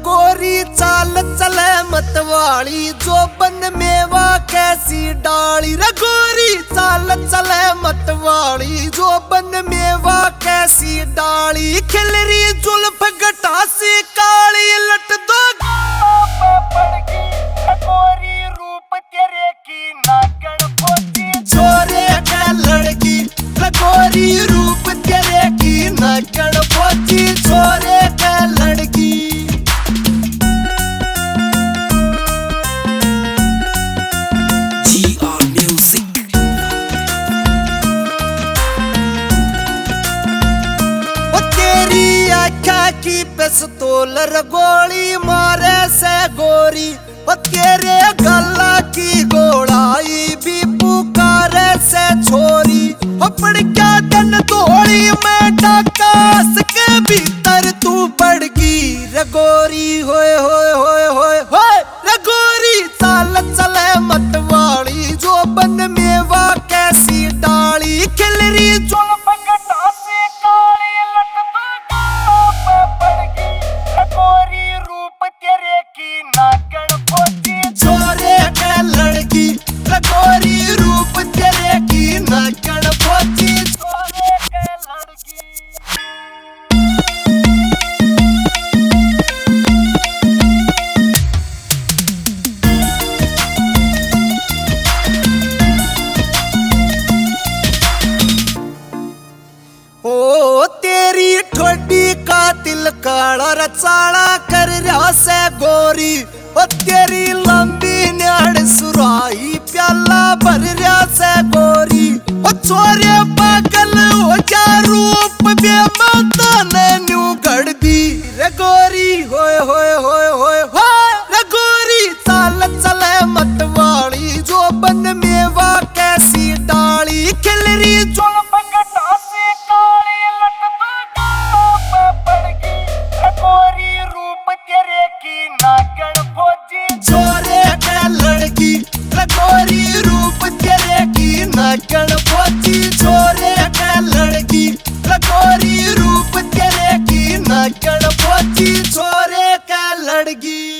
गोरी चाल चले मतवाली जो बन मेवा कैसी डाली रे गोरी चाल चले मतवाली जो बन मेवा कैसी डाली खिलरी जुल्फ गटासी काली लट दो पड़गी गोरी रूप तेरे की नागण पोती छोरे का लड़की गोरी रूप तेरे की नागण पोती छोरे का लड़की की पिस्तौल गोली मारे से गोरी ओ तेरे गला की गोलाई भी पुकारे से छोरी ओ पड़ क्या दिन धोली में डाकास के भीतर तू पड़गी रे गोरी होए होए होए होए होए रे गोरी चाल चले मतवाली जो बन मेवा कैसी डाली खिलरी जुल्फ गटासी काली गोरी रूप तेरे की नागण पोती छोरे का लड़की गोरी रूप तेरे की नागण पोती छोरे का लड़की ओ तेरी ठोडी का तिल काला रचाड़ा कर रहा से गोरी ओ तेरी लंबी न्याड़ सुराही प्याला भर रहा से गोरी ओ छोरे पागल हो जा रूप बेमाता ने न्यू गढ़ दी रे गोरी होए होए होए होए होए रे गोरी चाल चले मतवाली जो बन मेवा कैसी डाली खिलरी जुल्फ गटासी काली गोरी रूप तेरे की नागण फौजी छोरे का लड़की गोरी रूप तेरे की नागण फौजी छोरे का लड़की गोरी रूप तेरे की नागण फौजी छोरे का लड़की